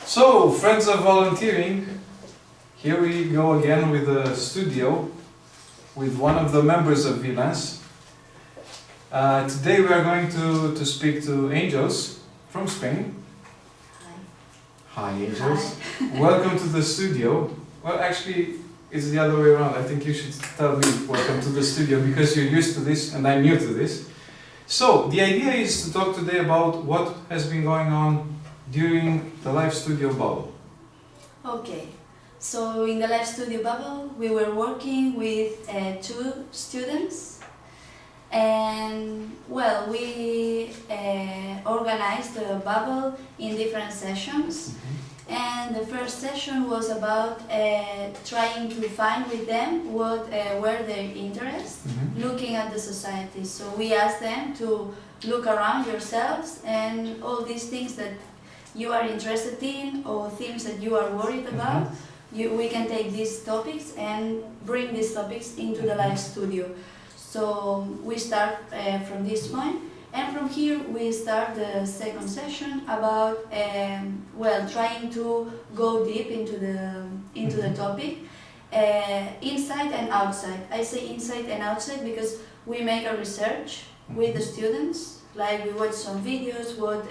So, friends of volunteering, here we go again with the studio with one of the members of Vilance. Today we are going to speak to Angels from Spain. Hi Angels. Hi. Welcome to the studio. Well, actually, it's the other way around. I think you should tell me welcome to the studio because you're used to this and I'm new to this. So, the idea is to talk today about what has been going on during the live studio bubble. Okay, so in the live studio bubble we were working with two students, and well, we organized the bubble in different sessions. And the first session was about trying to find with them what were their interests, looking at the society. So we asked them to look around yourselves and all these things that you are interested in or things that you are worried about. We can take these topics and bring these topics into the live studio. So we start from this point. And from here we start the second session about trying to go deep into the topic, inside and outside. I say inside and outside because we make a research with the students, like we watch some videos, what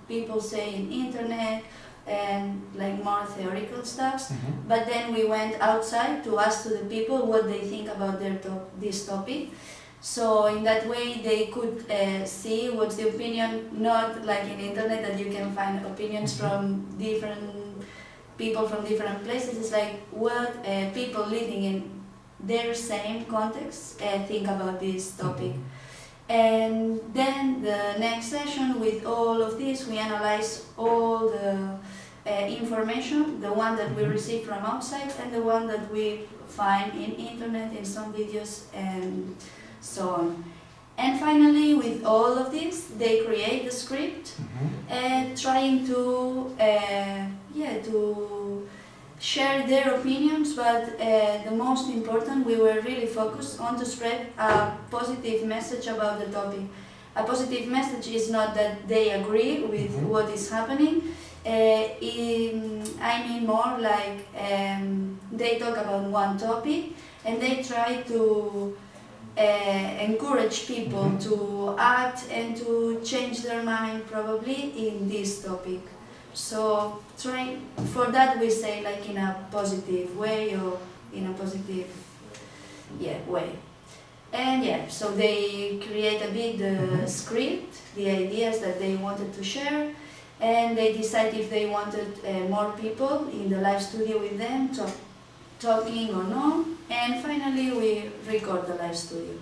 people say in internet, and like more theoretical stuff. But then we went outside to ask to the people what they think about this topic. So in that way they could see what's the opinion, not like in internet that you can find opinions from different people from different places. It's like what people living in their same context think about this topic. And then the next session, with all of this, we analyze all the information, the one that we receive from outside and the one that we find in internet, in some videos, and so on. And finally, with all of this, they create the script, trying to share their opinions, but the most important, we were really focused on to spread a positive message about the topic. A positive message is not that they agree with what is happening. I mean more like they talk about one topic and they try to encourage people to act and to change their mind probably in this topic. So for that we say like in a positive way or in a positive way. And so they create a bit the script, the ideas that they wanted to share, and they decide if they wanted more people in the live studio with them talking or not. And finally we record the live studio.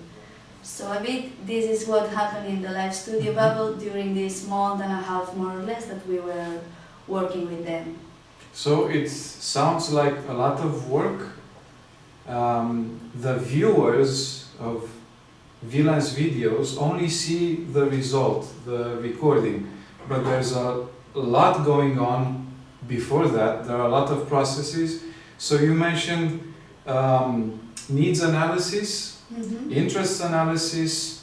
So a bit this is what happened in the live studio bubble during this month and a half more or less that we were working with them. So it sounds like a lot of work. The viewers of Vilance videos only see the result, the recording, but there's a lot going on before that. There are a lot of processes. So you mentioned needs analysis, interest analysis,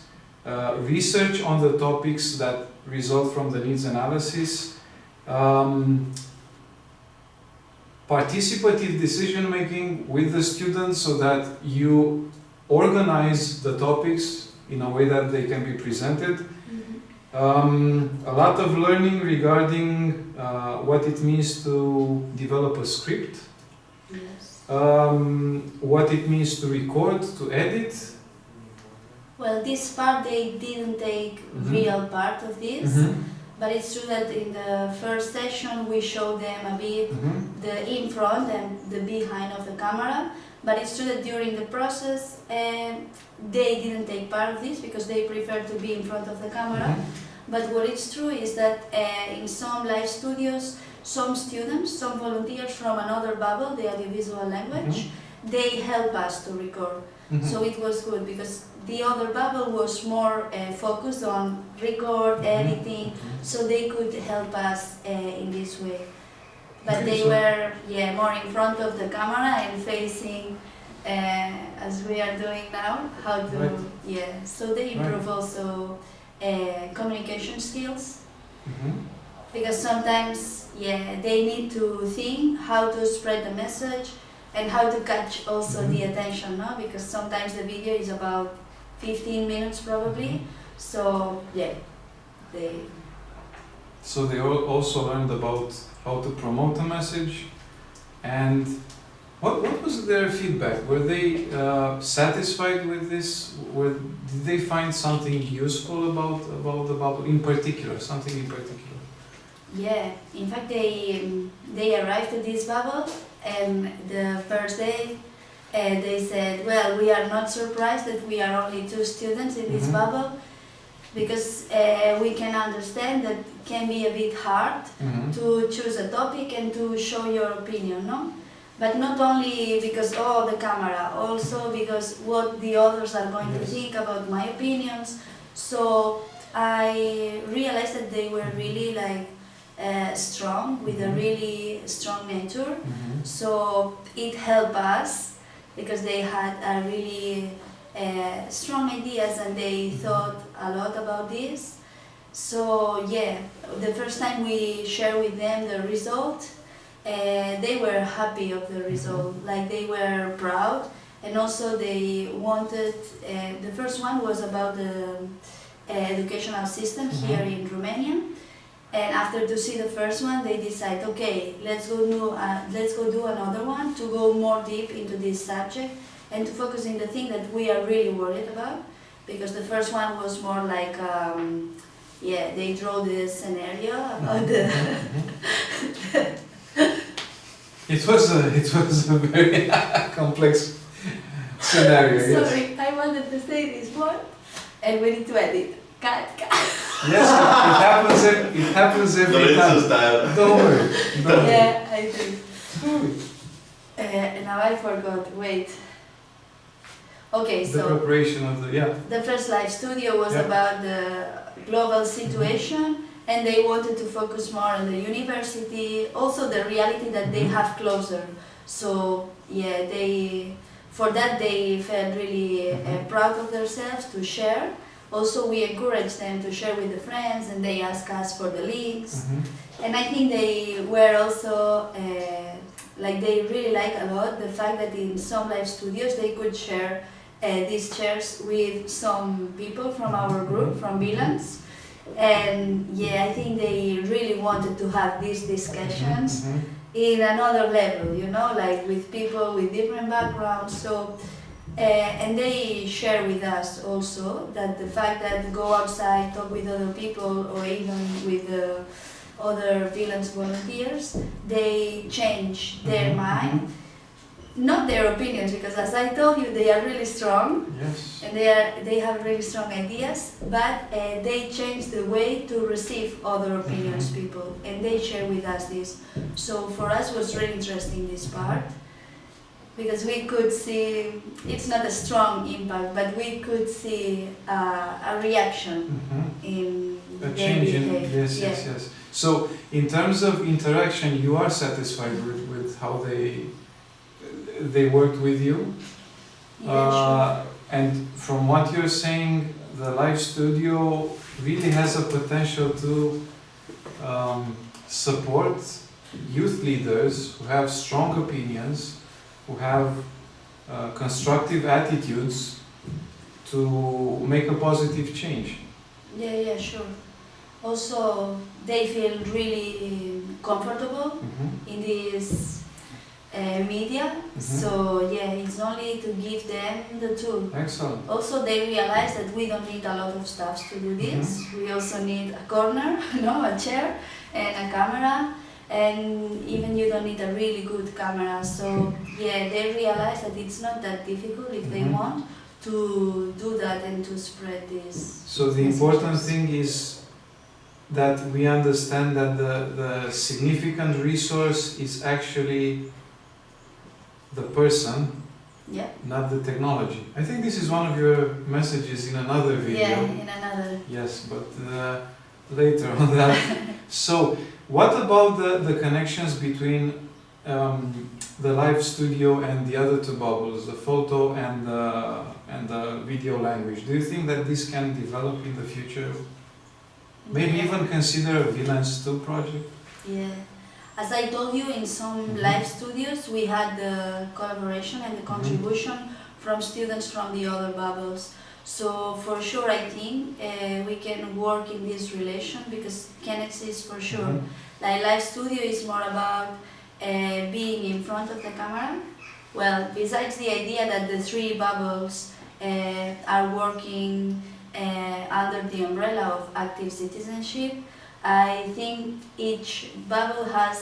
research on the topics that result from the needs analysis, participative decision making with the students so that you organize the topics in a way that they can be presented. A lot of learning regarding what it means to develop a script. Yes. What it means to record, to edit. Well, this part they didn't take real part of this, but it's true that in the first session we showed them a bit the in front and the behind of the camera. But it's true that during the process they didn't take part of this because they prefer to be in front of the camera. But what is true is that in some live studios, some students, some volunteers from another bubble, the audiovisual language, they help us to record. So it was good because the other bubble was more focused on record, editing, so they could help us in this way. But they were more in front of the camera and facing, as we are doing now, how to, so they improve also communication skills. because sometimes, yeah, they need to think how to spread the message and how to catch also the attention, no? Because sometimes the video is about 15 minutes probably, so yeah, they... So they also learned about how to promote a message, and what was their feedback? Were they satisfied with this? Did they find something useful about the bubble in particular? Something in particular? Yeah, in fact they arrived at this bubble, and the first day they said, well, we are not surprised that we are only 2 students in this bubble, because we can understand that it can be a bit hard to choose a topic and to show your opinion, no? But not only because, oh, the camera, also because what the others are going to think about my opinions. So I realized that they were really like strong, with a really strong nature. So it helped us because they had a really strong ideas and they thought a lot about this. So yeah, the first time we shared with them the result, they were happy of the result, like they were proud, and also they wanted, the first one was about the educational system here in Romania, and after to see the first one they decide, okay, let's go do another one to go more deep into this subject and to focus on the thing that we are really worried about, because the first one was more like yeah, they draw the scenario about the It was a very complex scenario. Sorry, I wanted to say this word, and we need to edit. Cut. Yes, it happens every time. Don't worry. Yeah, I do. Now I forgot. Wait. Okay, The so preparation of the first live studio was about the global situation, and they wanted to focus more on the university, also the reality that they have closer. So yeah, for that they felt really proud of themselves to share. Also we encouraged them to share with the friends, and they asked us for the links. And I think they were also, like they really like a lot the fact that in some live studios they could share these chairs with some people from our group, from Bilans. And yeah, I think they really wanted to have these discussions in another level, you know, like with people with different backgrounds. So, and they share with us also that the fact that go outside, talk with other people, or even with other Bilans volunteers, they change their mind. Not their opinions, because as I told you, they are really strong, and they have really strong ideas, but they change the way to receive other opinions, people, and they share with us this. So for us was really interesting, this part, because we could see, it's not a strong impact, but we could see a reaction in a change in, yes. So in terms of interaction, you are satisfied with how they worked with you? Sure. And from what you're saying, the live studio really has a potential to support youth leaders who have strong opinions, who have constructive attitudes, to make a positive change. Yeah, sure. Also, they feel really comfortable in this media, so yeah, it's only to give them the tool. Excellent. Also, they realize that we don't need a lot of stuff to do this. We also need a corner, a chair, and a camera, and even you don't need a really good camera. So yeah, they realize that it's not that difficult if they want to do that and to spread this. So the important thing is that we understand that the significant resource is actually the person, not the technology. I think this is one of your messages in another video. Yeah, in another. Yes, but later on that. So, what about the connections between the live studio and the other 2 bubbles, the photo and the video language? Do you think that this can develop in the future? Maybe Yeah. even consider a VLANs 2 project. Yeah. As I told you, in some Mhm. live studios, we had the collaboration and the contribution from students from the other bubbles. So for sure, I think we can work in this relation because can exist for sure. Mhm. Like live studio is more about being in front of the camera. Well, besides the idea that the three bubbles are working under the umbrella of active citizenship, I think each bubble has,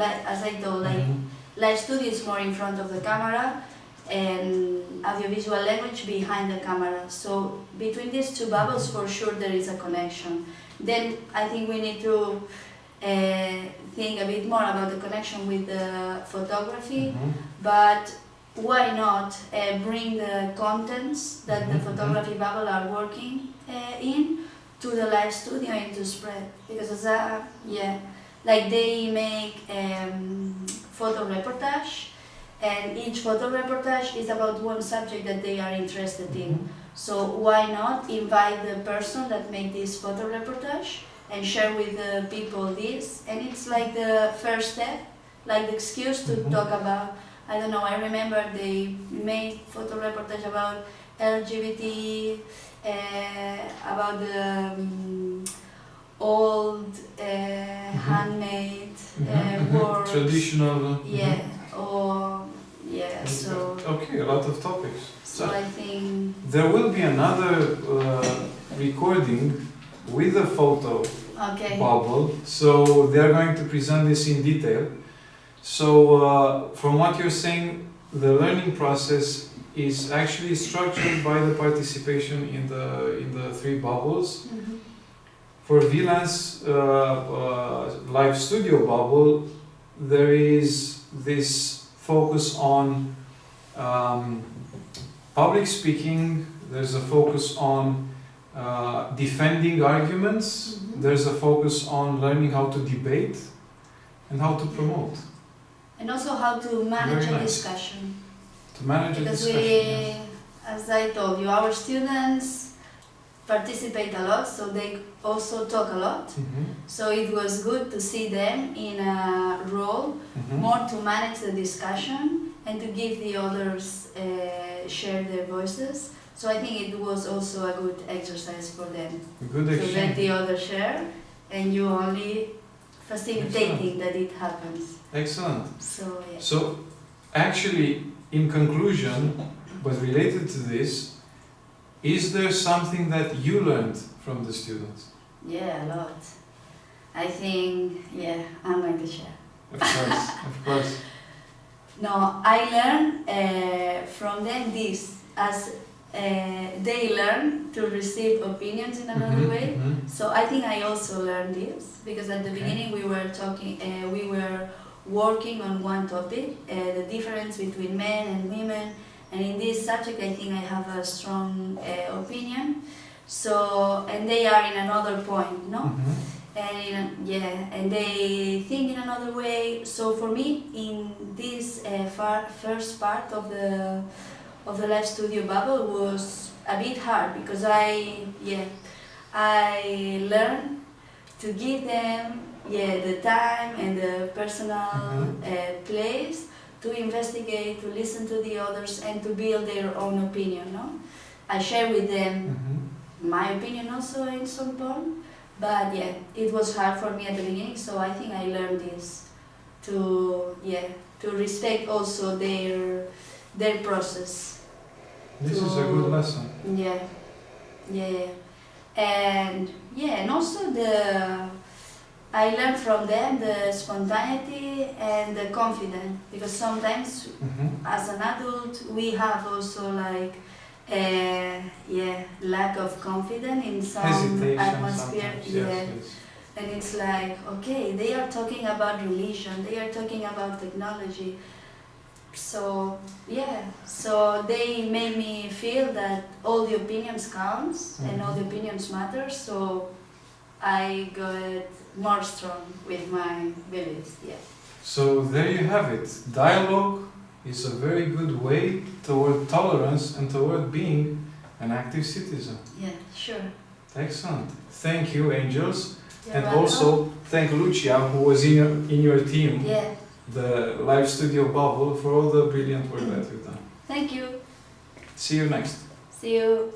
like as I told, like Mhm. live studio is more in front of the camera and audiovisual language behind the camera. So between these two bubbles, for sure there is a connection. Then I think we need to think a bit more about the connection with the photography, Mhm. but why not bring the contents that the Mhm, photography bubble are working in to the live studio and to spread, because as a, like they make photo reportage, and each photo reportage is about one subject that they are interested in. Mhm. So why not invite the person that made this photo reportage and share with the people this, and it's like the first step, like the excuse to Mhm. talk about, I don't know, I remember they made photo reportage about LGBT, about the old handmade works. Traditional. Yeah, or so Okay, a lot of topics. I think There will be another recording with a photo okay. bubble, so they're going to present this in detail. So, from what you're saying, the learning process is actually structured by the participation in the three bubbles. Mhm. For VLAN's live studio bubble, there is this focus on public speaking, there's a focus on defending arguments, Mhm. there's a focus on learning how to debate and how to promote, And also how to manage Very a nice. discussion. to manage a Because discussion. Yes. as I told you, our students participate a lot, so they also talk a lot. Mhm, So it was good to see them in a role mhm. more to manage the discussion and to give the others share their voices. So I think it was also a good exercise for them Good to let exchange. the other share and you only facilitating that it happens. Excellent. So yeah. So, actually, in conclusion, but related to this, is there something that you learned from the students? Yeah, a lot. I think, I'm going to share. Of course, of course. No, I learned from them this, as they learn to receive opinions in another Mhm, way. mhm. So I think I also learned this, because at the Okay. beginning we were talking, we were working on one topic, the difference between men and women, and in this subject I think I have a strong opinion. So, and they are in another point, no? Mhm. And they think in another way. So for me, in this first part of the live studio bubble was a bit hard, because I learned to give them the time and the personal place to investigate, to listen to the others, and to build their own opinion. No, I share with them Mhm. my opinion also in some point, but it was hard for me at the beginning. So I think I learned this to respect also their process. This is a good lesson. And also I learned from them the spontaneity and the confidence, because sometimes Mhm. as an adult we have also like lack of confidence in some Hesitation atmosphere. sometimes. Yes, yes. And it's like, okay, they are talking about religion, they are talking about technology. So they made me feel that all the opinions counts and all the opinions matter. So I got more strong with my beliefs. So there you have it. Dialogue is a very good way toward tolerance and toward being an active citizen. Yeah, sure. Excellent. Thank you, Angels. You're And welcome. also thank Lucia, who was in your team, Yeah, the Live Studio Bubble, for all the brilliant work that you've done. thank you. See you next. See you.